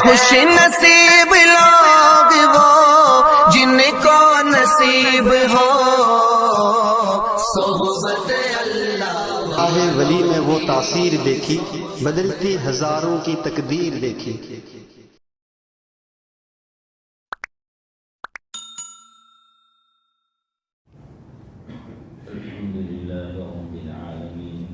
خوش نصیب لوگ وہ جن کو نصیب ہو صحبت اللہ۔ راہ ولی میں وہ تاثیر دیکھی، بدلتی ہزاروں کی تقدیر دیکھی۔ الحمدللہ رب العالمین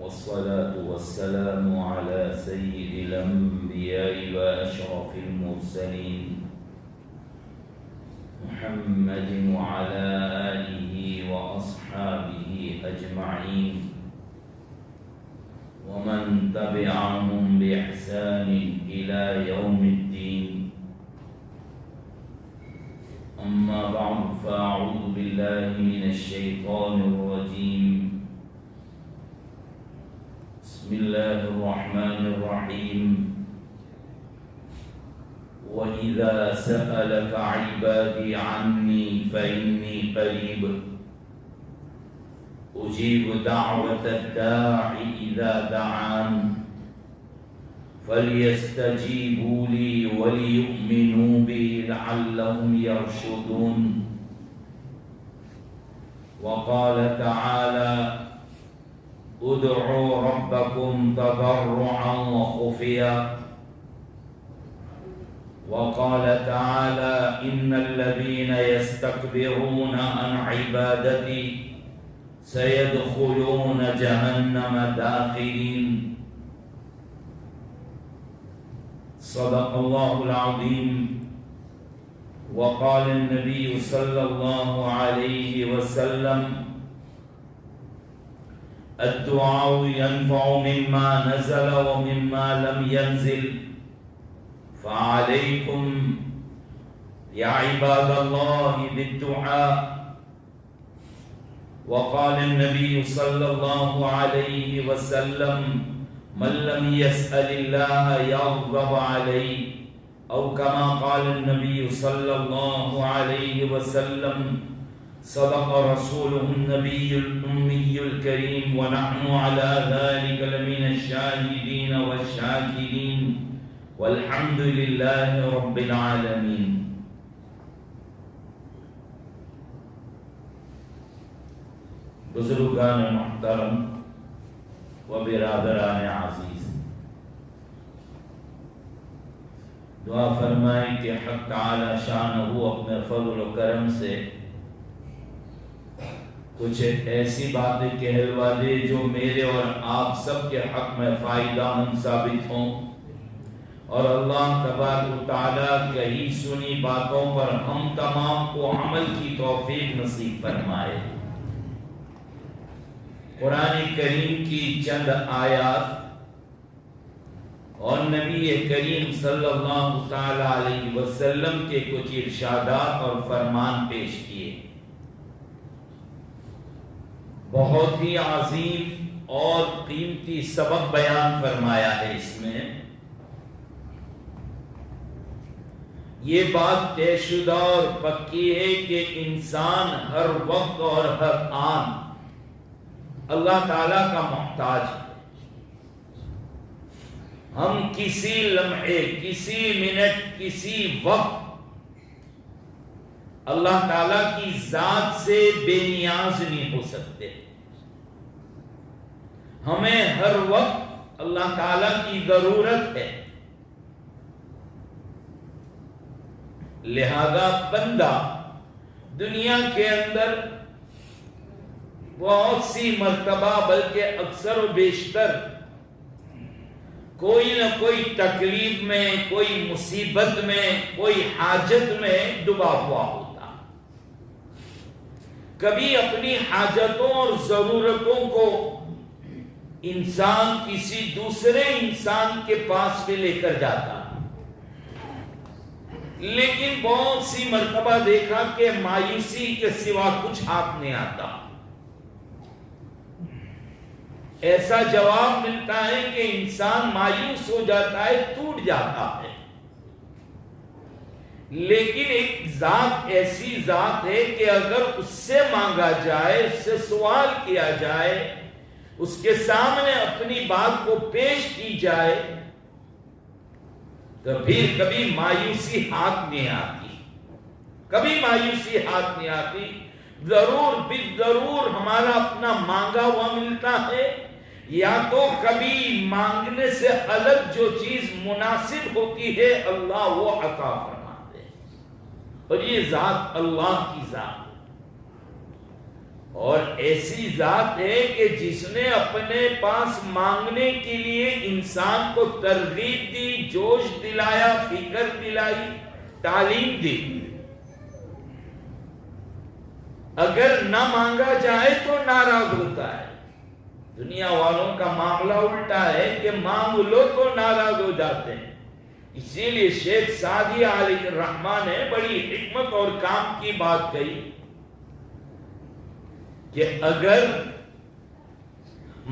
والصلاة والسلام على سید الانبیاء واشرف المرسلین محمد وعلى آلہ واصحابہ اجمعین ومن تبعهم بإحسان إلى يوم الدين، أما بعد فأعوذ بالله من الشيطان الرجيم، بسم الله الرحمن الرحيم، وإذا سألك عبادي عني فإني قريب أجيب دعوة الداع إذا دعان فليستجيبوا لي وليؤمنوا بي لعلهم يرشدون۔ وقال تعالى ادعوا ربكم تضرعا وخفيا۔ وقال تعالى إن الذين يستكبرون عن عبادتي سيدخلون جهنم داخرين۔ صدق الله العظيم۔ وقال النبي صلى الله عليه وسلم الدعاء ينفع مما نزل ومما لم ينزل، فعليكم يا عباد الله بالدعاء۔ وقال النبي صلى الله عليه وسلم من لم يسأل الله يغضب عليه، أو كما قال النبي صلى الله عليه وسلم صدق رسوله النبي الأمي الكريم، ونحن على ذلك لمن الشاهدين والشاكرين، والحمد لله رب العالمين۔ بزرگان محترم و برادران عزیز، دعا فرمائیں کہ حق تعالی شانہ اپنے فضل و کرم سے کچھ ایسی باتیں کہلوا دے جو میرے اور آپ سب کے حق میں فائدہ مند ثابت ہوں، اور اللہ تبارک و تعالی کہی سنی باتوں پر ہم تمام کو عمل کی توفیق نصیب فرمائے۔ قرآن کریم کی چند آیات اور نبی کریم صلی اللہ تعالی علیہ وسلم کے کچھ ارشادات اور فرمان پیش کیے۔ بہت ہی عظیم اور قیمتی سبق بیان فرمایا ہے اس میں۔ یہ بات طے شدہ اور پکی ہے کہ انسان ہر وقت اور ہر آن اللہ تعالیٰ کا محتاج ہے۔ ہم کسی لمحے، کسی منٹ، کسی وقت اللہ تعالیٰ کی ذات سے بے نیاز نہیں ہو سکتے۔ ہمیں ہر وقت اللہ تعالیٰ کی ضرورت ہے، لہذا بندہ دنیا کے اندر بہت سی مرتبہ بلکہ اکثر و بیشتر کوئی نہ کوئی تکلیف میں، کوئی مصیبت میں، کوئی حاجت میں ڈوبا ہوا ہوتا۔ کبھی اپنی حاجتوں اور ضرورتوں کو انسان کسی دوسرے انسان کے پاس بھی لے کر جاتا، لیکن بہت سی مرتبہ دیکھا کہ مایوسی کے سوا کچھ ہاتھ نہیں آتا۔ ایسا جواب ملتا ہے کہ انسان مایوس ہو جاتا ہے، ٹوٹ جاتا ہے۔ لیکن ایک ذات ایسی ذات ہے کہ اگر اس سے مانگا جائے، اس سے سوال کیا جائے، اس کے سامنے اپنی بات کو پیش کی جائے تو پھر کبھی مایوسی ہاتھ نہیں آتی، کبھی مایوسی ہاتھ نہیں آتی. ضرور ہمارا اپنا مانگا ہوا ملتا ہے، یا تو کبھی مانگنے سے الگ جو چیز مناسب ہوتی ہے اللہ وہ عطا فرماتے ہیں. اور یہ ذات اللہ کی ذات، اور ایسی ذات ہے کہ جس نے اپنے پاس مانگنے کے لیے انسان کو ترغیب دی، جوش دلایا، فکر دلائی، تعلیم دی. اگر نہ مانگا جائے تو ناراض ہوتا ہے. دنیا والوں کا معاملہ الٹا ہے کہ مانگ لو تو ناراض ہو جاتے ہیں. اسی لیے شیخ سعدی علیہ الرحمن نے بڑی حکمت اور کام کی بات کہی کہ اگر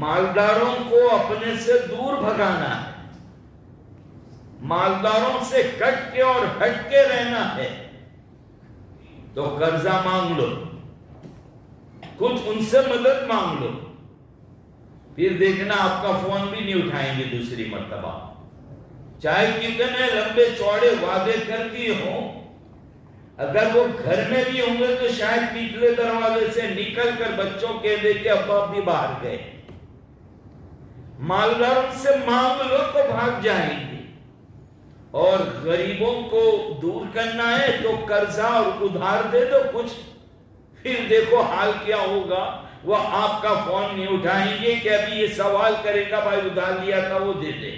مالداروں کو اپنے سے دور بھگانا ہے، مالداروں سے کٹ کے اور ہٹ کے رہنا ہے، تو قرضہ مانگ لو، کچھ ان سے مدد مانگ لو. پھر دیکھنا آپ کا فون بھی نہیں اٹھائیں گے دوسری مرتبہ، چاہے کتنے لمبے چوڑے وعدے کر دیے ہوں. اگر وہ گھر میں بھی ہوں گے تو شاید پچھلے دروازے سے نکل کر بچوں کے دے کے ابا بھی باہر گئے. مالداروں سے مانگ لو تو بھاگ جائیں گے، اور غریبوں کو دور کرنا ہے تو قرضہ اور ادھار دے دو کچھ. پھر دیکھو حال کیا ہوگا. وہ آپ کا فون نہیں اٹھائیں گے کہ ابھی یہ سوال کرے گا بھائی ادھار لیا تھا وہ دے دے.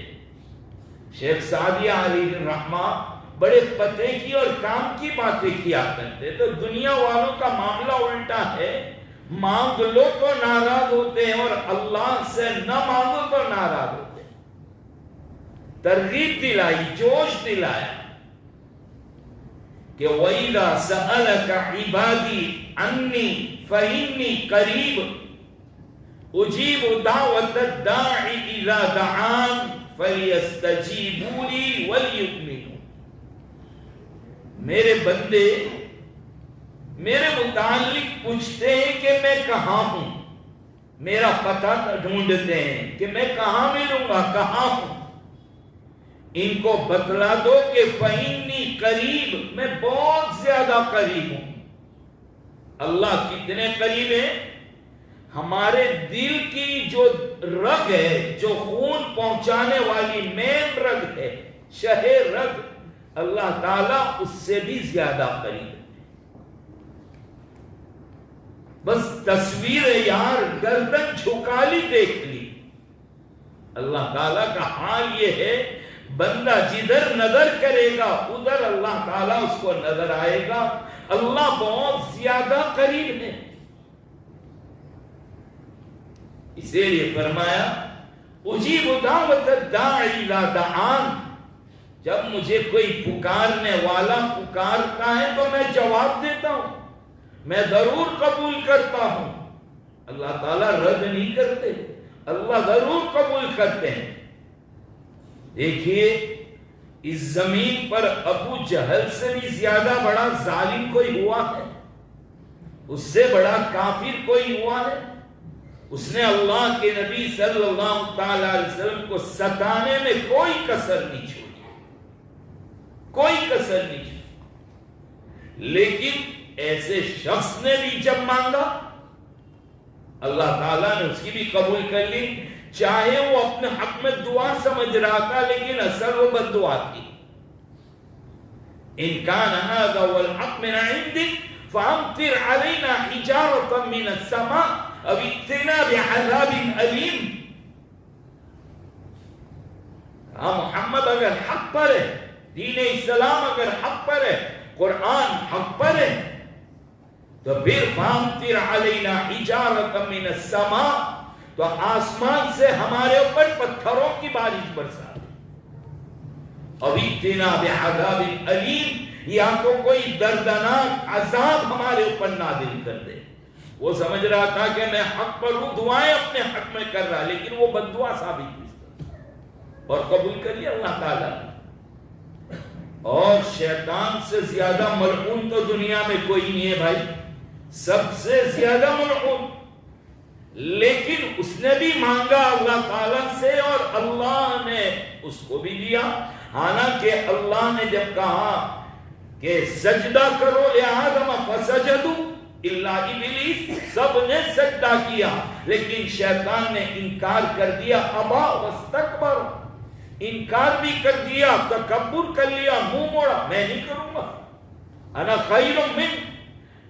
شیخ سعدی علیہ الرحمن بڑے پتے کی اور کام کی باتیں کیا کرتے. تو دنیا والوں کا معاملہ الٹا ہے، مانگ لو تو ناراض ہوتے ہیں، اور اللہ سے نہ مانگو تو ناراض ہوتے ہیں. ترغیب دلائی، جوش دلایا کہ وَإِذَا سَأَلَكَ عِبَادِي عَنِّي فَإِنِّي قَرِيبٌ أُجِيبُ دَعْوَةَ الدَّاعِ إِذَا دَعَانِ فَلْيَسْتَجِيبُوا لِي وَلْيُؤْمِنُوا. میرے بندے میرے متعلق پوچھتے ہیں کہ میں کہاں ہوں، میرا پتہ ڈھونڈتے ہیں کہ میں کہاں ملوں گا، کہاں ہوں. ان کو بتلا دو کہ فَإِنِّي قریب، میں بہت زیادہ قریب ہوں. اللہ کتنے قریب ہے؟ ہمارے دل کی جو رگ ہے، جو خون پہنچانے والی مین رگ ہے، شہ رگ، اللہ تعالیٰ اس سے بھی زیادہ قریب ہے. بس تصویر یار گردن جھکا لی، دیکھ لی. اللہ تعالیٰ کا حال یہ ہے، بندہ جدھر نظر کرے گا ادھر اللہ تعالیٰ اس کو نظر آئے گا. اللہ بہت زیادہ قریب ہے. اسی لیے فرمایا اجیب دعوت الداعی اذا دعان، جب مجھے کوئی پکارنے والا پکارتا ہے تو میں جواب دیتا ہوں، میں ضرور قبول کرتا ہوں. اللہ تعالیٰ رد نہیں کرتے، اللہ ضرور قبول کرتے ہیں. دیکھیے اس زمین پر ابو جہل سے بھی زیادہ بڑا ظالم کوئی ہوا ہے؟ اس سے بڑا کافر کوئی ہوا ہے؟ اس نے اللہ کے نبی صلی اللہ تعالی علیہ وسلم کو ستانے میں کوئی کسر نہیں چھوڑی، کوئی کسر نہیں چھوڑی. لیکن ایسے شخص نے بھی جب مانگا اللہ تعالیٰ نے اس کی بھی قبول کر لی. چاہے وہ اپنے حق میں دعا سمجھ رہا تھا لیکن اصل وہ بد دعا تھی. ان کان ھذا هو الحق من عندک فامطر علینا حجارۃ من السماء او ائتنا بعذاب الیم. محمد اگر حق پر ہے، دین اسلام اگر حق پر ہے، قرآن حق پر ہے، تو پھر فامطر علینا حجارۃ من السماء، تو آسمان سے ہمارے اوپر پتھروں کی بارش برسا. ابیتنا بعذاب الیم، یا تو کوئی دردناک عذاب ہمارے اوپر نازل کر دے. وہ سمجھ رہا تھا کہ میں حق پر ہوں، دعائیں اپنے حق میں کر رہا، لیکن وہ بد دعا ثابت ہوئی اور قبول کر لیا اللہ تعالیٰ. اور شیطان سے زیادہ ملعون تو دنیا میں کوئی نہیں ہے بھائی، سب سے زیادہ ملعون. لیکن اس نے بھی مانگا اللہ تعالیٰ سے اور اللہ نے اس کو بھی دیا. حالانکہ اللہ نے جب کہا کہ سجدہ کرو لآدم فسجدوا الا ابلیس، سب نے سجدہ کیا لیکن شیطان نے انکار کر دیا. ابا واستکبر، انکار بھی کر دیا، تکبر کر لیا، منہ موڑا، میں نہیں کروں گا. انا خیر من،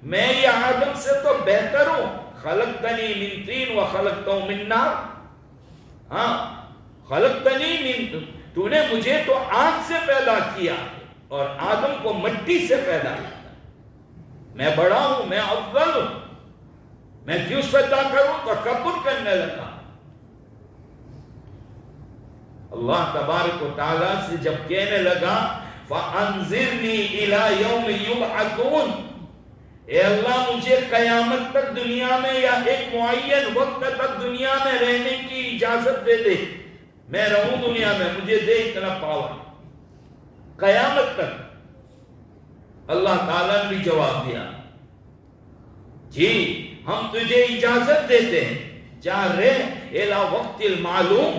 میں یہ آدم سے تو بہتر ہوں. خلقتنی من طین وخلقتہ من نار. ہاں خلقتنی من، تو نے مجھے تو آگ سے پیدا کیا اور آدم کو مٹی سے پیدا کیا. میں بڑا ہوں، میں افضل ہوں، میں کیوں سجدہ کروں؟ تکبر کرنے لگا. اللہ تبارک و تعالیٰ سے جب کہنے لگا فَأَنذِرْنِي إِلَى يَوْمِ يُبْعَثُونَ، اے اللہ مجھے قیامت تک دنیا میں یا ایک معین وقت تک دنیا میں رہنے کی اجازت دے دے. میں رہوں دنیا میں، مجھے دے اتنا پاور قیامت تک. اللہ تعالیٰ نے بھی جواب دیا جی ہم تجھے اجازت دیتے ہیں، جا رہ الی وقت المعلوم،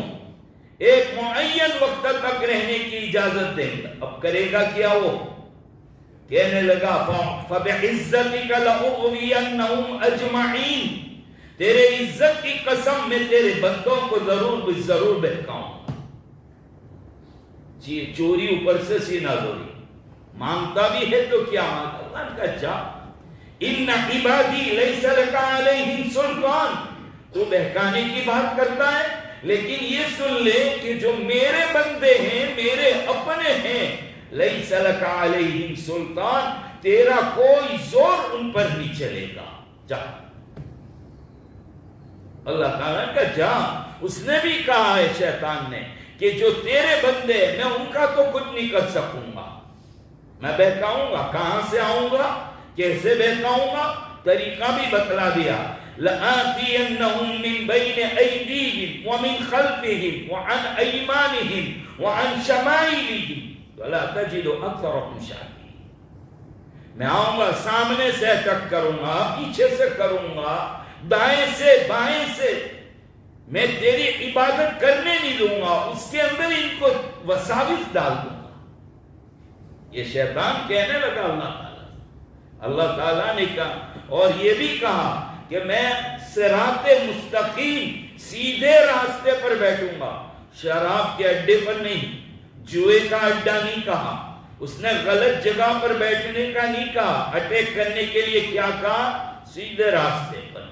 ایک معین وقت تک رہنے کی اجازت دیں. اب کرے گا کیا وہ؟ کہنے لگا فَبِعِزَّتِكَ لَأُغْوِيَنَّهُمْ أَجْمَعِينَ، تیرے عزت کی قسم میں تیرے بندوں کو ضرور بہکاؤں. جی چوری اوپر سے سینہ دوری، مانگتا بھی ہے تو کیا مانگتا؟ اللہ کا جا ان عبادی لیس لک علیہم سلطان. تو بہکانے کی بات کرتا ہے، لیکن یہ سن لے کہ جو میرے بندے ہیں، میرے اپنے ہیں، لیس لک علیہم سلطان، تیرا کوئی زور ان پر نہیں چلے گا. جا اللہ تعالیٰ کا جا. اس نے بھی کہا ہے شیطان نے کہ جو تیرے بندے میں ان کا تو کچھ نہیں کر سکوں گا، میں بہکاؤں گا. کہاں سے آؤں گا، کیسے بہکاؤں گا؟ طریقہ بھی بتلا دیا. لَآتِيَنَّهُمْ مِنْ بَيْنِ أَيْدِيهِمْ وَمِنْ خَلْفِهِمْ وَعَنْ أَيْمَانِهِمْ وَعَنْ شَمَائِلِهِمْ وَلَا تَجِدُ أَكْثَرَهُمْ شَاكِرِينَ. میں آؤں گا، سامنے سے اٹیک کروں گا، پیچھے سے کروں گا، دائیں سے بائیں سے، میں تیری عبادت کرنے نہیں دوں گا، اس کے اندر ان کو وساوس ڈال دوں گا. یہ شیطان کہنے لگا اللہ تعالیٰ نے کہا، اور یہ بھی کہا کہ میں صراط مستقیم سیدھے راستے پر بیٹھوں گا، شراب کے اڈے پر نہیں، جوئے کا اڈا نہیں کہا. اس نے غلط جگہ پر بیٹھنے کا نہیں کہا. اٹیک کرنے کے لیے کیا کہا؟ سیدھے راستے پر.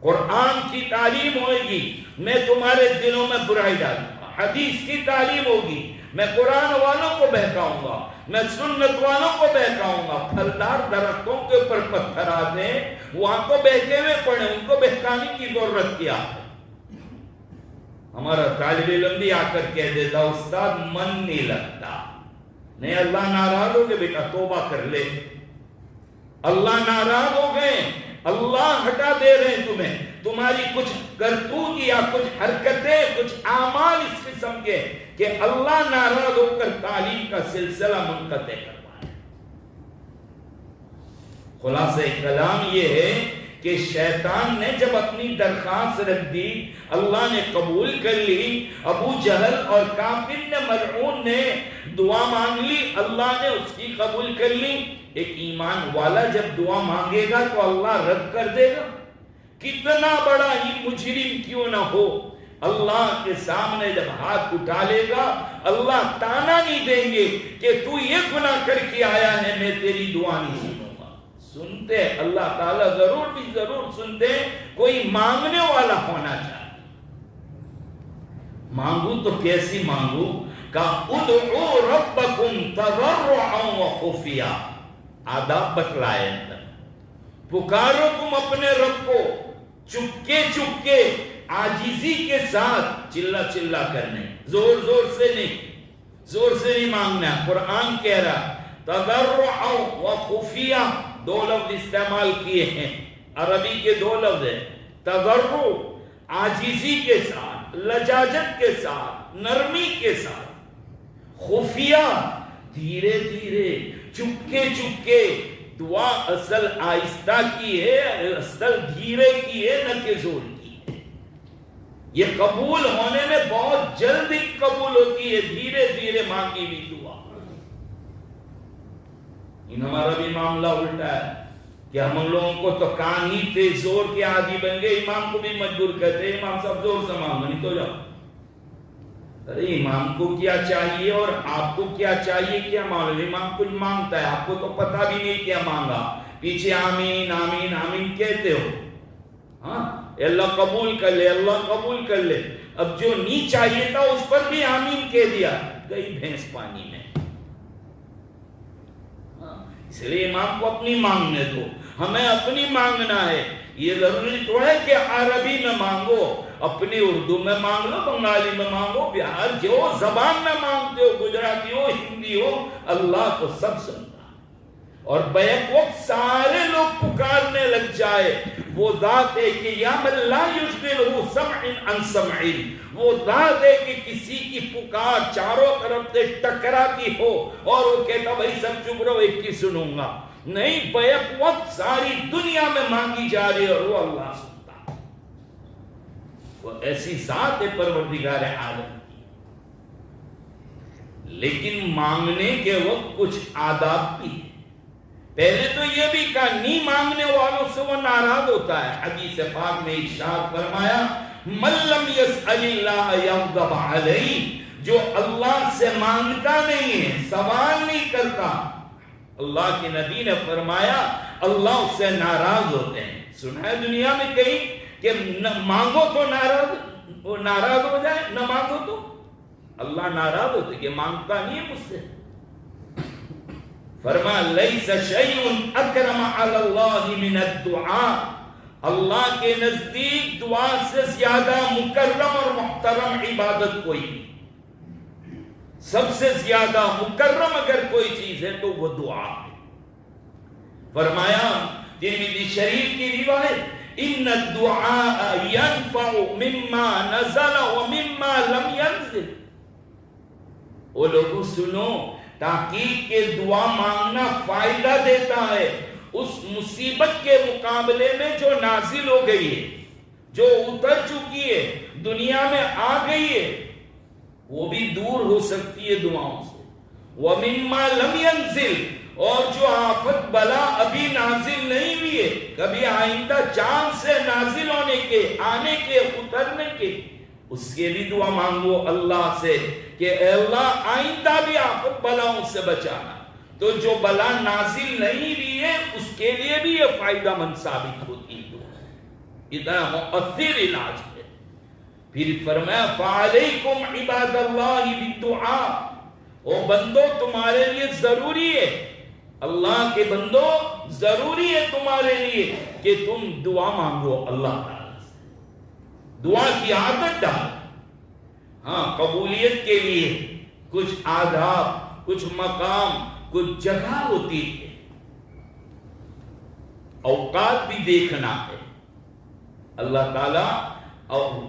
قرآن کی تعلیم ہوئے گی، میں تمہارے دلوں میں برائی ڈالوں گا. حدیث کی تعلیم ہوگی، میں قرآن والوں کو بہکاؤں گا، میں سنت والوں کو بہکاؤں گا. پھلدار درختوں کے اوپر پتھر آتے ہیں، وہاں کو بہکے ہوئے پڑے، ان کو بہکانے کی ضرورت کیا ہے؟ ہمارا طالب علم بھی آ کر کہہ دیتا استاد من نہیں لگتا. نہیں، اللہ ناراض ہو گئے بیٹا توبہ کر لے. اللہ ناراض ہو گئے، اللہ ہٹا دے رہے ہیں تمہیں. تمہاری کچھ کرتوت یا کچھ حرکتیں، کچھ اعمال اس قسم کے کہ اللہ ناراض ہو کر تعلیم کا سلسلہ منقطع کروائے. خلاصہ کلام یہ ہے کہ شیطان نے جب اپنی درخواست رکھ دی، اللہ نے قبول کر لی. ابو جہل اور کافر نے، ملعون نے دعا مانگ لی، اللہ نے اس کی قبول کر لی. ایک ایمان والا جب دعا مانگے گا تو اللہ رد کر دے گا. کتنا بڑا ہی مجرم کیوں نہ ہو، اللہ کے سامنے جب ہاتھ اٹھا لے گا، اللہ تانا نہیں دیں گے کہ تو یہ گناہ کر کے آیا ہے، میں تیری دعا نہیں سنوں گا. سنتے اللہ تعالیٰ ضرور سنتے. کوئی مانگنے والا ہونا چاہیے. مانگو تو کیسی مانگو؟ کہا ادعو ربکم تضرعا وخفیا. آداب بتلائے اندر، پکارو تم اپنے رب کو چپکے عاجزی کے ساتھ، چلا کرنے، زور سے نہیں مانگنا. قرآن کہہ رہا تضرعا وخفیا، 2 لفظ استعمال کیے ہیں، عربی کے 2 لفظ ہیں. تضرع عاجزی کے ساتھ، لجاجت کے ساتھ، نرمی کے ساتھ. خفیہ دھیرے چپکے دعا اصل آہستہ کی ہے، اصل دھیرے کی ہے، نہ کہ زور کی ہے۔ یہ قبول ہونے میں بہت جلدی قبول ہوتی ہے، دھیرے دھیرے مانگی بھی دعا۔ ہمارا بھی معاملہ الٹا ہے کہ ہم لوگوں کو تو کان ہی تھے، زور کے عادی بن گئے، امام کو بھی مجبور کرتے ہیں، امام صاحب زور سے مانگو نہیں تو جاؤ۔ ارے امام کو کیا چاہیے اور آپ کو کیا چاہیے، کیا معلوم؟ امام کچھ مانگتا ہے، آپ کو تو پتہ بھی نہیں کیا مانگا، پیچھے آمین آمین آمین کہتے ہو۔ ہاں اللہ قبول کر لے، اللہ قبول کر لے۔ اب جو نہیں چاہیے تھا اس پر بھی آمین کہہ دیا، گئی بھینس پانی میں۔ اس لیے امام کو اپنی مانگنے دو، ہمیں اپنی مانگنا ہے۔ یہ ضروری تو ہے کہ عربی میں مانگو، اپنی اردو میں مانگ لو، بنگالی میں مانگو، بہار جو زبان میں مانگتے ہو، گجراتی ہو، ہندی ہو، اللہ کو سب سنتا۔ اور بیک وقت سارے لوگ پکارنے لگ جائے، وہ ذات ہے کہ یا من لا یشغلہ سمع عن سمع، وہ ذات ہے کہ کسی کی پکار چاروں طرف سے ٹکراتی ہو اور وہ کہتا بھائی سب چپ رہو، ایک کی سنوں گا، نہیں، بیک وقت ساری دنیا میں مانگی جا رہی ہے اور وہ اللہ سنتا۔ وہ ایسی ذات ہے پروردگار عالم کی۔ لیکن مانگنے کے وقت کچھ آداب بھی ہے۔ پہلے تو یہ بھی کہا نہیں مانگنے والوں سے وہ ناراض ہوتا ہے۔ حدیث پاک میں ارشاد فرمایا من لم يسأل اللہ یغضب علیہ، جو اللہ سے مانگتا نہیں ہے، سوال نہیں کرتا، اللہ کے نبی نے فرمایا اللہ اس سے ناراض ہوتے ہیں۔ سنا ہے دنیا میں کہیں کہ مانگو تو ناراض ہو جائے، نہ مانگو تو اللہ ناراض ہوتے کہ مانگتا نہیں ہے مجھ سے۔ فرما لیس شیء اکرم علی اللہ من الدعاء، اللہ کے نزدیک دعا سے زیادہ مکرم اور محترم عبادت کوئی نہیں۔ سب سے زیادہ مکرم اگر کوئی چیز ہے تو وہ دعا ہے۔ فرمایا ترمذی شریف کی روایت ان الدعاء ينفع مما نزل ومما لم ينزل۔ وہ لوگوں سنو، تحقیق کے دعا مانگنا فائدہ دیتا ہے اس مصیبت کے مقابلے میں جو نازل ہو گئی ہے، جو اتر چکی ہے، دنیا میں آ گئی ہے، وہ بھی دور ہو سکتی ہے دعاؤں سے۔ وَمِمَّا لَمْ يَنزِلْ، اور جو آفت بلا ابھی نازل نہیں ہوئی ہے، کبھی آئندہ چاند سے نازل ہونے کے، آنے کے، اترنے کے، اس کے بھی دعا مانگو اللہ سے کہ اے اللہ آئندہ بھی آفت بلاؤں سے بچانا۔ تو جو بلا نازل نہیں بھی ہے اس کے لیے بھی یہ فائدہ مند ثابت ہوتی ہے، اتنا مؤثر علاج ہے۔ پھر فرمایا فعلیکم عباد اللہ بالدعاء، او بندو تمہارے لیے ضروری ہے، اللہ کے بندو ضروری ہے تمہارے لیے کہ تم دعا مانگو اللہ تعالیٰ سے، دعا کی عادت ڈال۔ ہاں قبولیت کے لیے کچھ آداب، کچھ مقام، کچھ جگہ ہوتی ہے، اوقات بھی دیکھنا ہے۔ اللہ تعالیٰ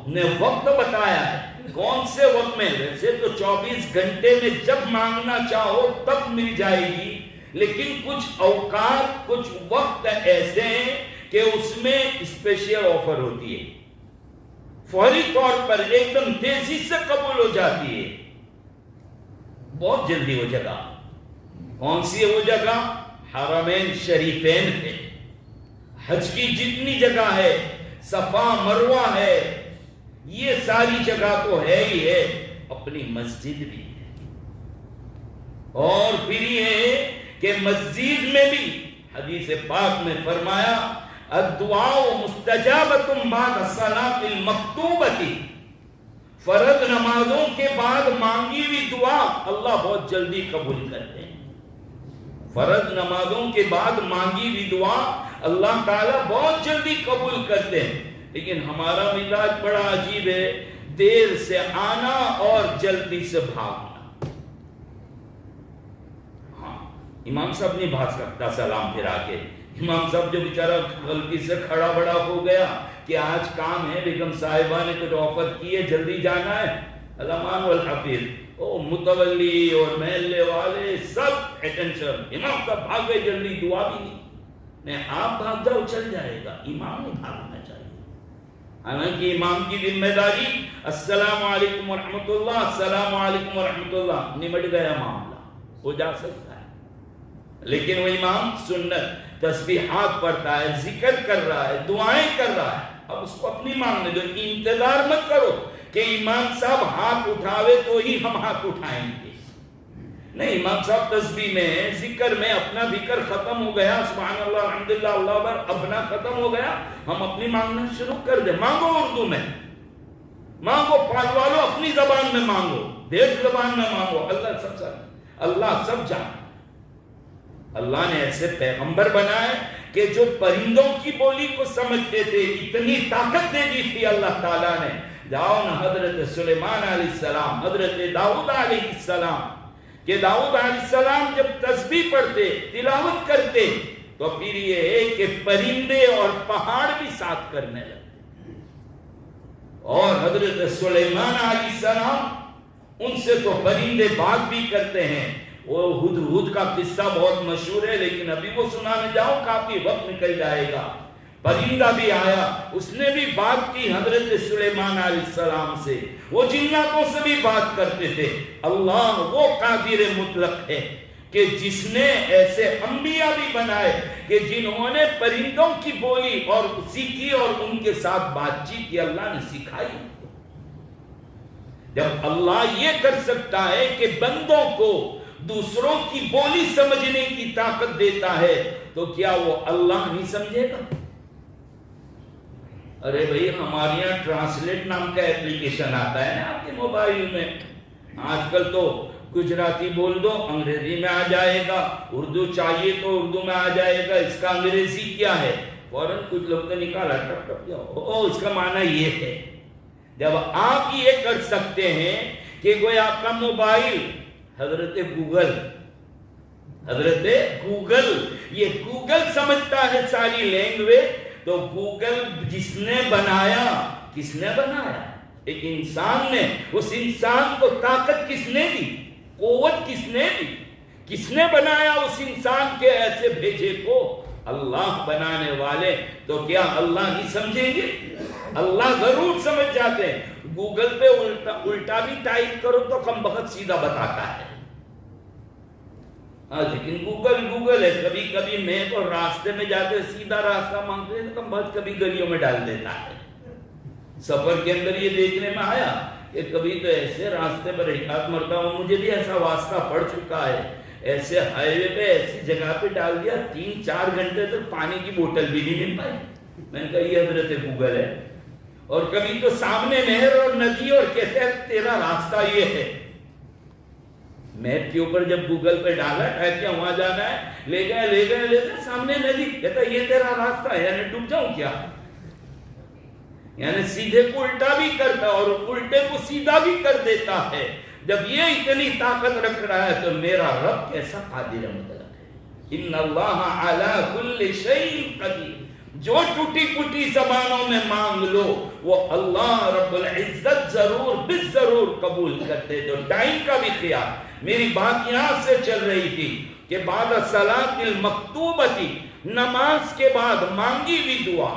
نے وقت بتایا ہے، کون سے وقت میں، ویسے تو 24 گھنٹے میں جب مانگنا چاہو تب مل جائے گی، لیکن کچھ اوقات، کچھ وقت ایسے ہیں کہ اس میں اسپیشل آفر ہوتی ہے، فوری طور پر ایک دم تیزی سے قبول ہو جاتی ہے، بہت جلدی۔ وہ جگہ کون سی ہے؟ وہ جگہ حرمین شریفین ہے، حج کی جتنی جگہ ہے، صفا مروہ ہے، یہ ساری جگہ تو ہے ہی ہے، اپنی مسجد بھی ہے۔ اور پھر یہ ہے کہ مسجد میں بھی حدیث پاک میں فرمایا الدعاء مستجابۃ بعد الصلاۃ المکتوبۃ، فرض نمازوں کے بعد مانگی ہوئی دعا اللہ بہت جلدی قبول کرتے ہیں۔ فرض نمازوں کے بعد مانگی ہوئی دعا اللہ تعالیٰ بہت جلدی قبول کرتے ہیں، لیکن ہمارا مزاج بڑا عجیب ہے، دیر سے آنا اور جلدی سے بھاگنا۔ ہاں امام صاحب نہیں بھاگ سکتا سلام پھرا کے، امام صاحب جو بیچارہ غلطی سے کھڑا بڑا ہو گیا کہ آج کام ہے، بیگم صاحبہ نے کچھ آفر کی ہے، جلدی جانا ہے، الامان والحفیظ، او متولی اور محلے والے سب اٹینشن، امام صاحب بھاگ گئے جلدی، دعا بھی نہیں، آپ بھاگ جاؤ چل جائے گا، امام نہیں بھاگنا چاہیے۔ حالانکہ امام کی ذمہ داری السلام علیکم ورحمۃ اللہ، السلام علیکم ورحمۃ اللہ، نمٹ گیا معاملہ، ہو جا سکتا ہے۔ لیکن وہ امام سنت تسبیحات پڑھتا ہے، ذکر کر رہا ہے، دعائیں کر رہا ہے، اب اس کو اپنی مانگنے دو، انتظار مت کرو کہ امام صاحب ہاتھ اٹھاوے تو ہی ہم ہاتھ اٹھائیں گے، نہیں، امام صاحب تسبیح میں، ذکر میں، اپنا ذکر ختم ہو گیا، سبحان اللہ الحمدللہ اللہ اکبر، اپنا ختم ہو گیا، ہم اپنی مانگنا شروع کر دیں۔ مانگو اردو میں مانگو، پال والو اپنی زبان میں مانگو، دیش زبان میں مانگو، اللہ سب جانے۔ اللہ نے ایسے پیغمبر بنائے کہ جو پرندوں کی بولی کو سمجھتے تھے، اتنی طاقت دے دی تھی اللہ تعالیٰ نے۔ جاؤ نا حضرت سلیمان علیہ السلام، حضرت داؤد علیہ السلام، کہ داؤد علیہ السلام جب تسبیح پڑھتے، تلاوت کرتے، تو پھر یہ ہے کہ پرندے اور پہاڑ بھی ساتھ کرنے لگتے۔ اور حضرت سلیمان علیہ السلام، ان سے تو پرندے بات بھی کرتے ہیں۔ وہ ہدہد کا قصہ بہت مشہور ہے، لیکن ابھی وہ سنانے جاؤ کافی وقت نکل جائے گا۔ پرندہ بھی آیا، اس نے بھی بات کی حضرت سلیمان علیہ السلام سے، وہ جناتوں سے بھی بات کرتے تھے۔ اللہ وہ قادر مطلق ہے کہ جس نے ایسے انبیاء بھی بنائے کہ جنہوں نے پرندوں کی بولی اور سیکھی اور ان کے ساتھ بات چیت کی، اللہ نے سکھائی۔ جب اللہ یہ کر سکتا ہے کہ بندوں کو دوسروں کی بولی سمجھنے کی طاقت دیتا ہے، تو کیا وہ اللہ نہیں سمجھے گا؟ ارے بھئی، ہمارے یہاں ٹرانسلیٹ نام کا ایپلیکیشن آتا ہے نا آپ کے موبائل میں، آج کل تو گجراتی بول دو انگریزی میں آ جائے گا، اردو چاہیے تو اردو میں آ جائے گا، اس کا انگریزی کیا ہے، فوراً کچھ لوگ نے نکالا، ٹپ ٹپ کیا، اس کا معنی یہ ہے۔ جب آپ یہ کر سکتے ہیں کہ کوئی آپ کا موبائل، حضرت گوگل، یہ گوگل سمجھتا ہے ساری لینگویج، تو گوگل جس نے بنایا، کس نے بنایا؟ ایک انسان نے۔ اس انسان کو طاقت کس نے دی؟ قوت کس نے دی؟ کس نے بنایا اس انسان کے ایسے بھیجے کو؟ اللہ بنانے والے، تو کیا اللہ نہیں سمجھیں گے؟ اللہ ضرور سمجھ جاتے ہیں۔ گوگل پہ الٹا بھی ٹائپ کرو تو کم بخت سیدھا بتاتا ہے، لیکن گوگل ہے۔ کبھی کبھی میں تو راستے میں جاتے سیدھا راستہ مانگتے ہیں تو کم بخت کبھی گلیوں میں ڈال دیتا ہے۔ سفر کے اندر یہ دیکھنے میں آیا کہ کبھی تو ایسے راستے پر ایک آدھ مرتبہ مجھے بھی ایسا واسطہ پڑ چکا ہے، ایسے ہائی وے پہ ایسی جگہ پہ ڈال دیا 3-4 گھنٹے تک پانی کی بوتل بھی نہیں مل پائی۔ میں نے کہا یہ حضرت گوگل ہے۔ اور کبھی تو سامنے نہر اور ندی اور کہتے ہیں تیرا راستہ یہ ہے۔ میپ کے اوپر جب گوگل پہ ڈالا ٹائپ کیا وہاں جانا ہے، لے گئے سامنے ندی، کہتا یہ تیرا راستہ ہے، یعنی ڈوب جاؤں کیا؟ یعنی سیدھے کو الٹا بھی کرتا اور الٹے کو سیدھا بھی کر دیتا ہے۔ جب یہ اتنی طاقت رکھ رہا ہے تو میرا رب کیسا قادر مطلق ہے۔ ان اللہ علی کل شیء قدیر۔ جو ٹوٹی پھوٹی زبانوں میں مانگ لو وہ اللہ رب العزت ضرور بالضرور قبول کرتے۔ تو ٹائم کا بھی خیال، میری بات یہاں سے چل رہی تھی کہ بعد الصلاۃ المکتوبۃ، نماز کے بعد مانگی بھی دعا،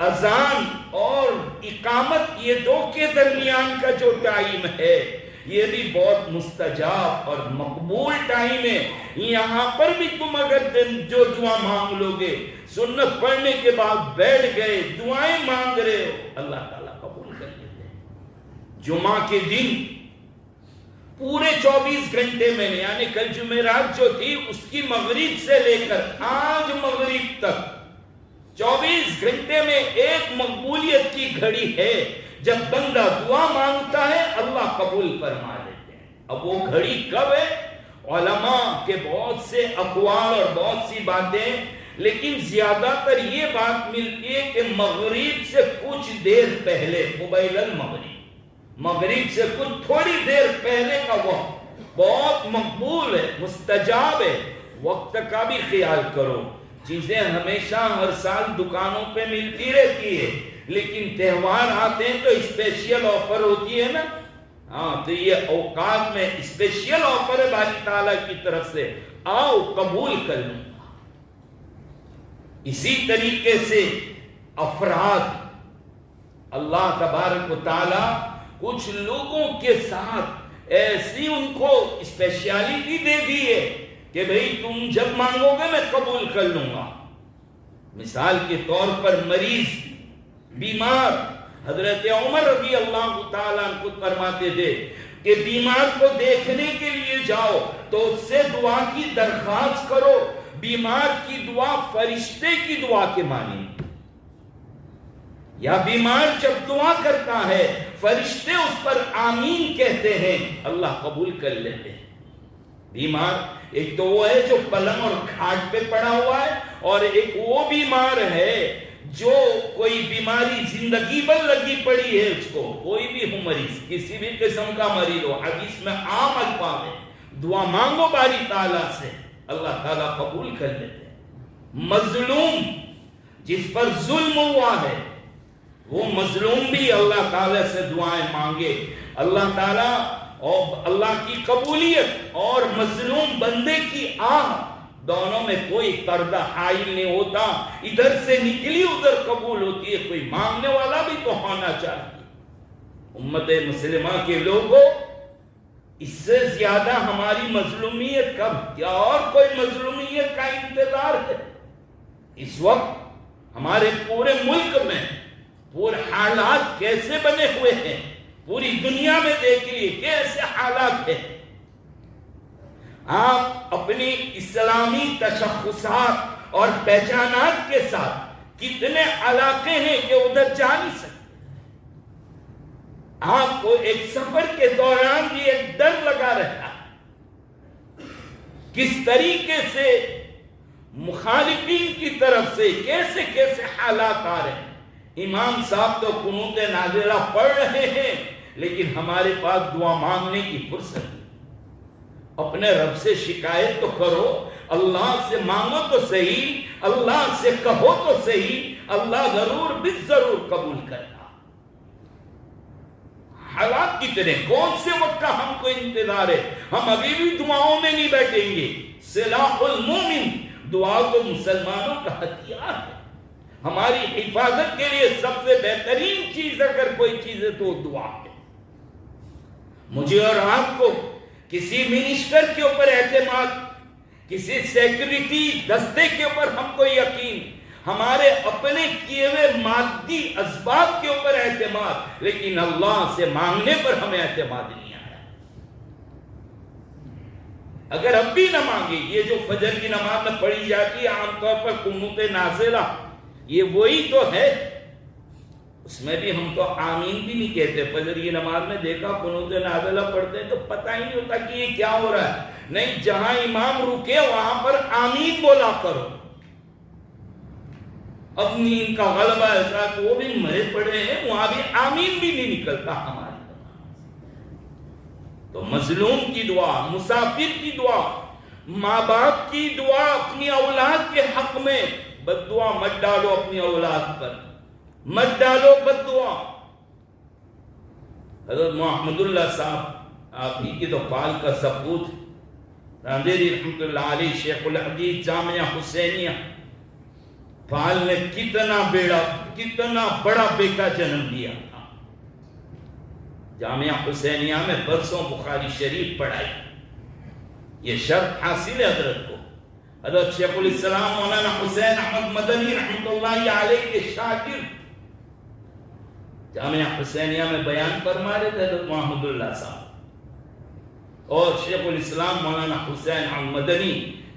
اذان اور اقامت، یہ دو کے درمیان کا جو ٹائم ہے یہ بھی بہت مستجاب اور مقبول ٹائم ہے۔ یہاں پر بھی تم اگر جو دعا مانگ لو گے، سنت پڑھنے کے بعد بیٹھ گئے دعائیں مانگ رہے ہو، اللہ تعالیٰ قبول کر لیتے ہیں۔ جمعہ کے دن پورے 24 گھنٹے میں، یعنی کل جمعرات جو تھی اس کی مغرب سے لے کر آج مغرب تک 24 گھنٹے میں ایک مقبولیت کی گھڑی ہے۔ جب بندہ دعا مانگتا ہے اللہ قبول فرما لیتے ہیں۔ اب وہ گھڑی کب ہے؟ علماء کے بہت سے اقوال اور بہت سی باتیں، لیکن زیادہ تر یہ بات ملتی ہے کہ مغرب سے کچھ دیر پہلے، قبیل المغرب، مغرب سے کچھ تھوڑی دیر پہلے کا وقت بہت مقبول ہے، مستجاب ہے۔ وقت کا بھی خیال کرو۔ چیزیں ہمیشہ ہر سال دکانوں پہ ملتی رہتی ہے، لیکن تہوار آتے ہیں تو اسپیشل آفر ہوتی ہے نا، ہاں تو یہ اوقات میں اسپیشل آفر ہے باری تعالیٰ کی طرف سے، آؤ قبول کر لوں گا۔ اسی طریقے سے افراد، اللہ تبارک و تعالیٰ کچھ لوگوں کے ساتھ ایسی ان کو اسپیشیالٹی دے دی ہے کہ بھئی تم جب مانگو گے میں قبول کر لوں گا۔ مثال کے طور پر مریض، بیمار، حضرت عمر رضی اللہ تعالیٰ عنہ کو فرماتے تھے کہ بیمار کو دیکھنے کے لیے جاؤ تو اس سے دعا کی درخواست کرو، بیمار کی دعا فرشتے کی دعا کے معنی، یا بیمار جب دعا کرتا ہے فرشتے اس پر آمین کہتے ہیں، اللہ قبول کر لیتے ہیں۔ بیمار ایک تو وہ ہے جو پلنگ اور کھاٹ پہ پڑا ہوا ہے، اور ایک وہ بیمار ہے جو کوئی بیماری زندگی بھر لگی پڑی ہے، اس کو کوئی بھی ہو مریض، کسی بھی قسم کا مریض ہو، حدیث میں عام الفاظ ہے، دعا مانگو باری تعالیٰ سے، اللہ تعالیٰ قبول کر لیتے ہیں۔ مظلوم، جس پر ظلم ہوا ہے، وہ مظلوم بھی اللہ تعالیٰ سے دعائیں مانگے، اللہ تعالیٰ اور اللہ کی قبولیت اور مظلوم بندے کی آہ، دونوں میں کوئی پردہ حائل نہیں ہوتا، ادھر سے نکلی ادھر قبول ہوتی ہے، کوئی مانگنے والا بھی تو ہونا چاہیے۔ امت مسلمہ کے لوگوں، اس سے زیادہ ہماری مظلومیت کب، کیا اور کوئی مظلومیت کا انتظار ہے؟ اس وقت ہمارے پورے ملک میں پورے حالات کیسے بنے ہوئے ہیں، پوری دنیا میں دیکھیے کیسے حالات ہیں۔ آپ اپنی اسلامی تشخصات اور پہچانات کے ساتھ کتنے علاقے ہیں کہ ادھر جا نہیں سکتے، آپ کو ایک سفر کے دوران بھی ایک ڈر لگا رہتا ہے، کس طریقے سے مخالفین کی طرف سے کیسے کیسے حالات آ رہے ہیں۔ امام صاحب تو قنوت نازلہ پڑھ رہے ہیں، لیکن ہمارے پاس دعا مانگنے کی فرصت نہیں۔ اپنے رب سے شکایت تو کرو، اللہ سے مانگو تو صحیح، اللہ سے کہو تو صحیح، اللہ ضرور بالضرور قبول کرنا۔ حالات کتنے، کون سے وقت کا ہم کو انتظار ہے؟ ہم ابھی بھی دعاؤں میں نہیں بیٹھیں گے۔ سلاح المومن، دعا تو مسلمانوں کا ہتھیار ہے، ہماری حفاظت کے لیے سب سے بہترین چیز اگر کوئی چیز ہے تو دعا ہے۔ مجھے اور آپ کو کسی منسٹر کے اوپر اعتماد، کسی سیکورٹی دستے کے اوپر ہم کو یقین، ہمارے اپنے کیے ہوئے مادی اسباب کے اوپر اعتماد، لیکن اللہ سے مانگنے پر ہمیں اعتماد نہیں آیا۔ اگر اب بھی نہ مانگے، یہ جو فجر کی نماز میں پڑھی جاتی ہے عام طور پر قنوت نازلہ، یہ وہی تو ہے، اس میں بھی ہم تو آمین بھی نہیں کہتے۔ فجر کی نماز میں دیکھا قنوت نازلہ پڑھتے ہیں تو پتہ ہی نہیں ہوتا کہ یہ کیا ہو رہا ہے، نہیں، جہاں امام رکے وہاں پر آمین بولا کرو۔ اب نیند کا غلبہ ایسا کہ وہ بھی مرے پڑے ہیں، وہاں بھی آمین بھی نہیں نکلتا ہماری۔ تو مظلوم کی دعا، مسافر کی دعا، ماں باپ کی دعا اپنی اولاد کے حق میں، بد دعا مت ڈالو اپنی اولاد پر، مت ڈالو بد دعا۔ حضرت محمد اللہ صاحب، آپ ہی کی تو پال کا سپوت، راندیری رحمت اللہ علیہ، شیخ الحدیث جامعہ حسینیہ، پال نے کتنا بڑا بیٹا جنم دیا تھا۔ جامعہ حسینیہ میں برسوں بخاری شریف پڑھائی، یہ شرف حاصل ہے حضرت کو۔ حضرت شیخ الاسلام مولانا حسین احمد مدنی رحمت اللہ علیہ کے شاگرد جامعہ حسینیہ میں بیان فرما رہے تھے حضرت محمد اللہ صاحب، اور شیخ الاسلام مولانا حسین احمد مدنی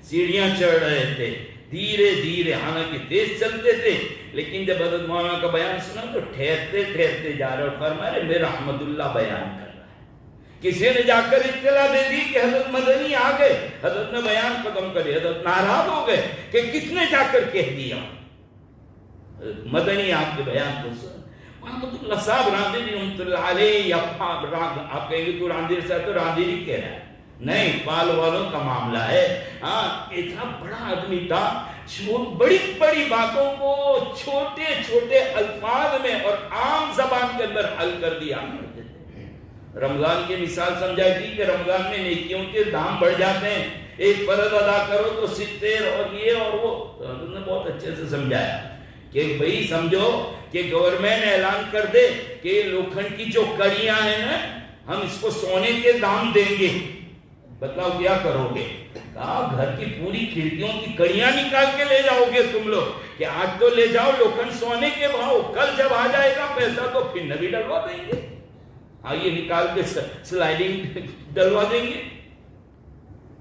سیڑھیاں چڑھ رہے تھے، دھیرے دھیرے، حالانکہ تیز چلتے تھے، لیکن جب حضرت مولانا کا بیان سنا تو ٹھہرتے ٹھہرتے جا رہے، اور فرما رہے میرا احمد اللہ بیان کر رہا ہے۔ کسی نے جا کر اطلاع دے دی کہ حضرت مدنی آ گئے، حضرت نے بیان ختم کر دیا، حضرت ناراض ہو گئے کہ کس نے جا کر کہہ دیا؟ مدنی آپ کے بیان کو سن، محمد اللہ صاحب راندیری رحمت اللہ علیہ، یا آپ کہیں گے تو راندیر صاحب تو راندیری کہہ رہا ہے، نہیں، پال والوں کا معاملہ ہے۔ ہاں، اتنا بڑا آدمی تھا، بڑی بڑی باتوں کو چھوٹے چھوٹے الفاظ میں اور عام زبان کے اندر حل کر دیا کرتے تھے۔ رمضان کی مثال سمجھائی تھی کہ رمضان میں نیکیوں کے دام بڑھ جاتے ہیں، ایک فرض ادا کرو تو 70 اور یہ اور وہ، انہوں نے بہت اچھے سے سمجھایا کہ بھئی سمجھو کہ گورنمنٹ اعلان کر دے کہ لوکھنڈ کی جو کڑیاں ہیں نا ہم اس کو سونے کے دام دیں گے، بتلاؤ کیا کرو گے؟ کہا گھر کی پوری کھڑکیوں کی کڑیاں نکال کے لے جاؤ گے تم لوگ، کہ آج تو لے جاؤ لوکھنڈ سونے کے بھاؤ، کل جب آ جائے گا پیسہ تو پھر نبی ڈلوا دیں گے، آئیے نکال کے سلائڈنگ ڈلوا دیں گے۔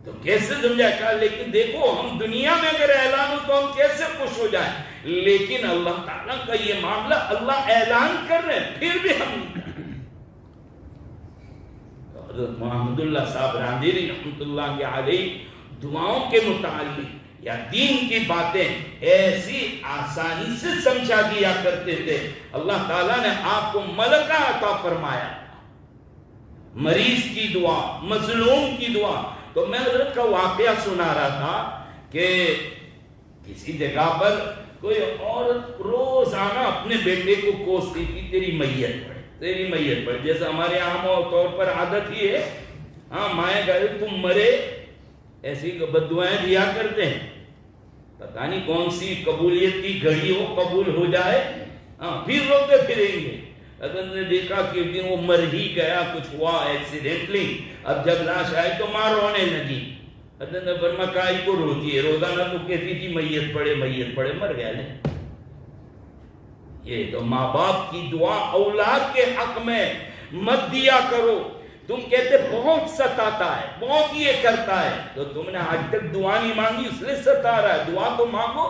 تو کیسے سمجھا؟ کہا لیکن دیکھو ہم دنیا میں اگر اعلان ہو تو ہم کیسے خوش ہو جائیں، لیکن اللہ تعالیٰ کا یہ معاملہ اللہ اعلان کر رہے ہیں پھر بھی ہم نہیں کریں۔ حضرت محمد اللہ صاحب راندیری رحمت اللہ علیہ دعاؤں کے متعلق یا دین کی باتیں ایسی آسانی سے سمجھا دیا کرتے تھے۔ اللہ تعالیٰ نے آپ کو ملکہ عطا فرمایا، مریض کی دعا، مظلوم کی دعا۔ تو میں حضرت کا واقعہ سنا رہا تھا کہ کسی جگہ پر کوئی عورت روزانہ اپنے بیٹے کو کوستی تھی، تیری میت پڑے، تیری میت پڑے، جیسے ہمارے عام طور پر عادت ہی ہے، ہاں مائیں گھر تم مرے ایسی بددعائیں دیا کرتے ہیں، پتہ نہیں کون سی قبولیت کی گھڑی ہو قبول ہو جائے، ہاں پھر روتے پھریں گے۔ حضرت نے دیکھا کہ ایک دن وہ مر ہی گیا، کچھ ہوا ایکسیڈنٹلی، اب جب لاش آئی تو ماں رونے لگی۔ حضرت نے فرمایا کائی کو روتی ہے؟ روزانہ تو کہتی تھی میت پڑے میت پڑے، مر گیا لے۔ یہ تو ماں باپ کی دعا اولاد کے حق میں مت دیا کرو۔ تم کہتے بہت ستاتا ہے، بہت یہ کرتا ہے، تو تم نے آج تک دعا نہیں مانگی اس لیے ستا رہا ہے، دعا تو مانگو۔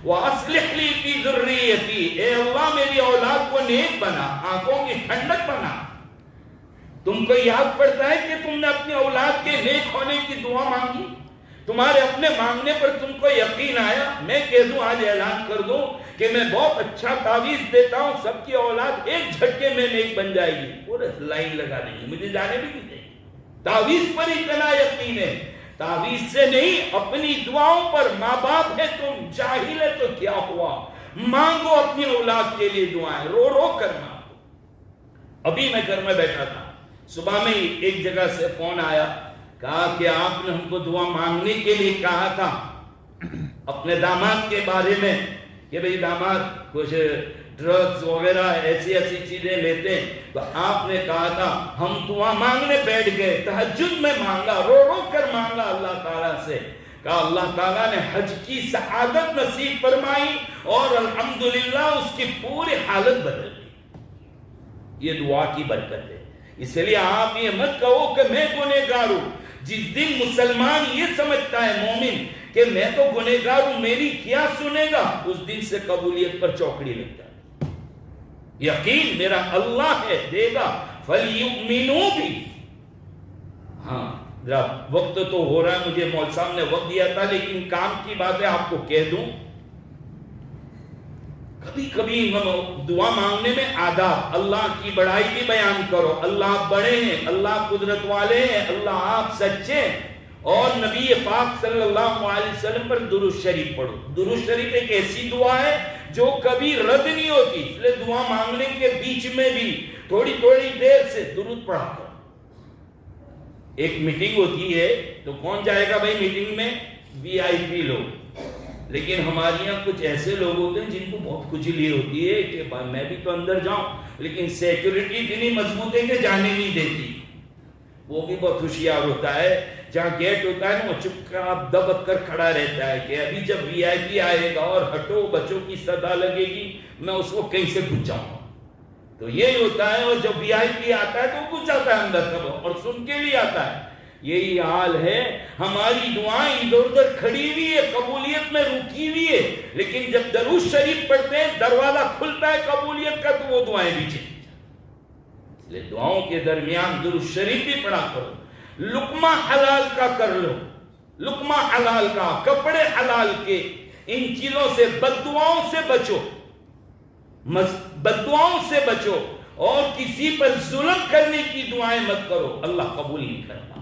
وَأَصْلِحْ لِي فِي ذُرِّيَّتِي، اے اللہ میری اولاد کو نیک بنا، آنکھوں کی ٹھنڈک بنا۔ تم کو یاد پڑتا ہے کہ تم نے اپنی اولاد کے نیک ہونے کی دعا مانگی؟ تمہارے اپنے مانگنے پر تم کو یقین آیا؟ میں کہہ دوں، آج اعلان کر دوں کہ میں بہت اچھا تعویذ دیتا ہوں، سب کی اولاد ایک جھٹکے میں نیک بن جائے گی، پورے لائن لگا دیں گی، مجھے جانے بھی نہیں دیں گے۔ تعویذ پر اتنا یقین ہے، تعویذ سے نہیں، اپنی دعاؤں پر۔ ماں باپ ہے تم، جاہل ہے تو کیا ہوا، مانگو اپنی اولاد کے لیے دعائیں، رو رو کر مانگو۔ ابھی میں گھر میں بیٹھا تھا، صبح میں ایک جگہ سے فون آیا، کہا کہ آپ نے ہم کو دعا مانگنے کے لیے کہا تھا اپنے داماد کے بارے میں، کہ بھئی داماد کچھ ڈرگز وغیرہ ایسی ایسی چیزیں لیتے ہیں، تو آپ نے کہا تھا ہم دعا مانگنے بیٹھ گئے، تہجد میں مانگا، رو رو کر مانگا اللہ تعالیٰ سے، کہا اللہ تعالیٰ نے حج کی سعادت نصیب فرمائی اور الحمدللہ اس کی پوری حالت بدل گئی۔ یہ دعا کی برکت ہے۔ اس لیے آپ یہ مت کہو کہ میں گنہگار ہوں۔ جس دن مسلمان یہ سمجھتا ہے مومن کہ میں تو گنہگار ہوں، میری کیا سنے گا، اس دن سے قبولیت پر چوکڑی لگ جائے۔ یقین میرا اللہ ہے، دے گا، فَلْيُؤْمِنُوا بِهِ۔ ہاں ذرا وقت تو ہو رہا ہے، مجھے مول صاحب نے وقت دیا تھا، لیکن کام کی باتیں آپ کو کہہ دوں۔ کبھی کبھی دعا مانگنے میں آداب، اللہ کی بڑائی بھی بیان کرو، اللہ بڑے ہیں، اللہ قدرت والے ہیں، اللہ آپ سچے ہیں، اور نبی پاک صلی اللہ علیہ وسلم پر درود شریف پڑھو۔ درود شریف ایک ایسی دعا ہے جو کبھی رد نہیں ہوتی، اس لیے دعا مانگنے کے بیچ میں بھی تھوڑی تھوڑی دیر سے درود پڑھا کرو۔ ایک میٹنگ ہوتی ہے تو کون جائے گا بھائی میٹنگ میں؟ وی آئی پی لوگ، لیکن ہمارے یہاں کچھ ایسے لوگ ہوتے ہیں جن کو بہت کھجلی ہوتی ہے کہ میں بھی تو اندر جاؤں، لیکن سیکیورٹی اتنی مضبوط ہے کہ جانے نہیں دیتی۔ وہ بھی بہت ہوشیار ہوتا ہے، جہاں گیٹ ہوتا ہے نا وہ چپ دبک کر کھڑا رہتا ہے کہ ابھی جب وی آئی پی آئے گا اور ہٹو بچوں کی صدا لگے گی میں اس کو کہیں سے گھس جاؤں گا۔ تو یہی ہوتا ہے، اور جب وی آئی پی آتا ہے تو وہ گھس جاتا ہے اندر سب، اور سن کے بھی آتا ہے۔ یہی حال ہے، ہماری دعائیں ادھر ادھر کھڑی ہوئی ہے، قبولیت میں رکی ہوئی ہے، لیکن جب درود شریف پڑھتے ہیں دروازہ کھلتا ہے قبولیت کا، تو وہ دعائیں بھی چلی جاتی۔ اس لیے دعاؤں کے درمیان درود شریف بھی پڑھا کرو، لقمہ حلال کا کر لو، لقمہ حلال کا، کپڑے حلال کے، ان چیزوں سے، بددعاؤں سے بچو، بددعاؤں سے بچو، اور کسی پر ظلم کرنے کی دعائیں مت کرو، اللہ قبول نہیں کرتا۔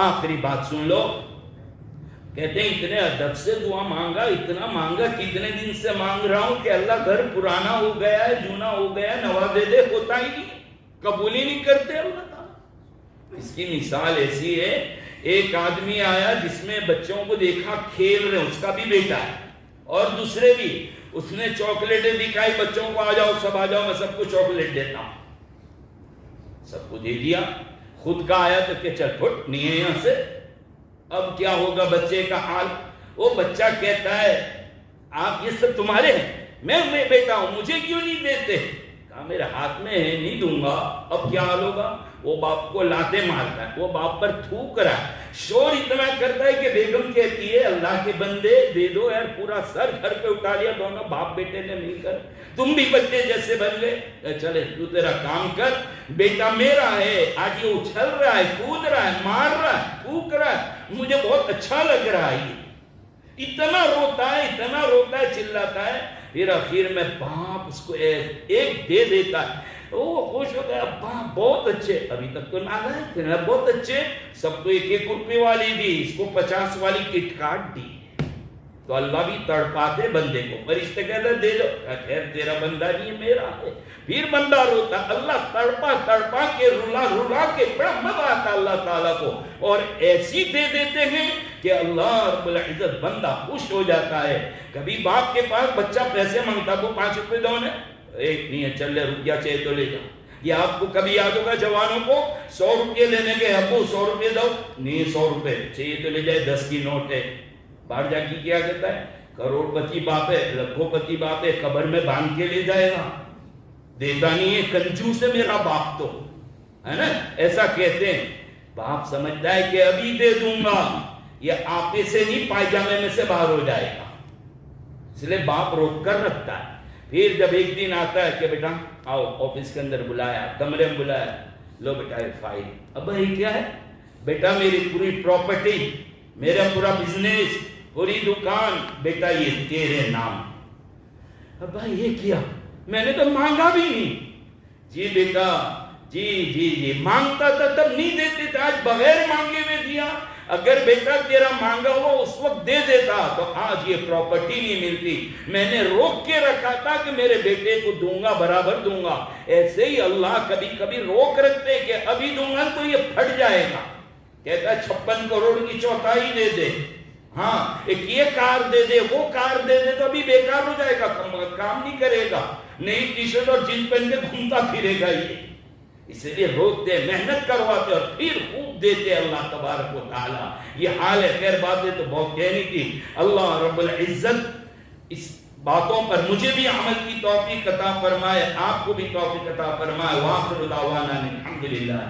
آخری بات سن لو، کہتے ہیں اتنے ادب سے دعا مانگا، اتنا مانگا، کتنے دن سے مانگ رہا ہوں کہ اللہ گھر پرانا ہو گیا ہے، جونا ہو گیا ہے، نوازے دے، ہوتا ہی نہیں، قبول ہی نہیں کرتے اللہ تعالیٰ۔ اس کی مثال ایسی ہے، ایک آدمی آیا جس میں بچوں کو دیکھا کھیل رہے، اس کا بھی بیٹا ہے اور دوسرے بھی، اس نے چاکلیٹیں دکھائی بچوں کو، آ جاؤ سب آ جاؤ، میں سب کو چاکلیٹ دیتا ہوں، سب کو دے دیا، خود کا آیا تو کہ چل پھٹ نہیں ہے یہاں سے۔ اب کیا ہوگا بچے کا حال؟ وہ بچہ کہتا ہے آپ یہ سب تمہارے ہیں، میں بیٹا ہوں، مجھے کیوں نہیں دیتے؟ کہا میرے ہاتھ میں ہے، نہیں دوں گا۔ اب کیا حال ہوگا؟ وہ باپ کو لاتے مارتا ہے، وہ باپ پر تھوک رہا ہے، شور اتنا کرتا ہے کہ بیگم کہتی ہے اللہ کے بندے دے دو یار، پورا سر گھر پہ اٹھا لیا دونوں باپ بیٹے نے مل کر، تم بھی بچے جیسے بن گئے، چلے تو تیرا کام کر، بیٹا میرا ہے، آج یہ اچھل رہا ہے، کود رہا ہے، مار رہا ہے، تھوک رہا ہے، مجھے بہت اچھا لگ رہا ہے، اتنا روتا ہے چلاتا ہے، پھر آخر میں باپ اس کو ایک دے دیتا ہے، وہ خوش ہو گیا، ابا بہت اچھے، ابھی تک تو نہ گئے تھے، بہت اچھے، سب کو 1-1 روپے والی دی، اس کو 50 والی کٹ کارٹ دی۔ تو اللہ بھی تڑپاتے بندے کو، فرشتے کہتے دے دو، خیر تیرا بندہ نہیں میرا ہے، پھر بندہ روتا، اللہ تڑپا کے رلا کے بڑا مزہ آتا اللہ تعالیٰ کو، اور ایسی دے دیتے ہیں کہ اللہ رب العزت بندہ خوش ہو جاتا ہے۔ کبھی باپ کے پاس بچہ پیسے مانگتا، کو 5 روپے دو نے، ایک نہیں ہے، چل لے روپیہ چاہیے تو لے جاؤ۔ یہ آپ کو کبھی یاد ہوگا جوانوں کو 100 روپے لینے کے، ابو 100 روپے دو، نہیں 100 روپے چاہیے تو لے جائے، 10 کی نوٹ ہے، باہر جا کے کیا کہتا ہے، کروڑ پتی باپ ہے، لکھوں پتی باپ ہے، قبر میں باندھ کے لے جائے گا، دیتا نہیں ہے، کنجوس ہے میرا باپ تو، ہے نا، ایسا کہتے ہیں۔ باپ سمجھتا ہے کہ ابھی دے دوں گا، یہ آپے سے نہیں پائجامے میں سے باہر ہو جائے گا، اس لیے باپ روک کر رکھتا ہے۔ پھر جب ایک دن آتا ہے کہ بیٹا آؤ، آفس کے اندر بلایا، کمرے میں بلایا، لو بیٹا یہ فائل، ابا یہ کیا ہے؟ بیٹا میری پوری پراپرٹی، میرا پورا بزنس، پوری دکان، بیٹا یہ تیرے نام۔ ابا یہ کیا؟ میں نے تو مانگا بھی نہیں۔ جی بیٹا، جی مانگتا تھا تب نہیں دیتے تھے، آج بغیر مانگے میں دیا، اگر بیٹا تیرا مانگا ہوا اس وقت دے دیتا تو آج یہ پراپرٹی نہیں ملتی، میں نے روک کے رکھا تھا کہ میرے بیٹے کو دوں گا، برابر دوں گا۔ ایسے ہی اللہ کبھی کبھی روک رکھتے کہ ابھی دوں گا تو یہ پھٹ جائے گا، کہتا ہے 56 کروڑ کی چوتھائی دے دے، ہاں ایک یہ کار دے دے، وہ کار دے دے، تو ابھی بیکار ہو جائے گا، کام نہیں کرے گا، نئی ٹی شرٹ اور جینس پہن کے گھومتا پھرے گا یہ، اس لیے روکتے، محنت کرواتے اور پھر خوب دیتے اللہ تبارک و تعالی۔ یہ حال ہے، خیر باتیں تو بہت کہنی تھی، اللہ رب العزت اس باتوں پر مجھے بھی عمل کی توفیق عطا فرمائے، آپ کو بھی توفیق عطا فرمائے۔ وآخر دعوانا الحمدللہ۔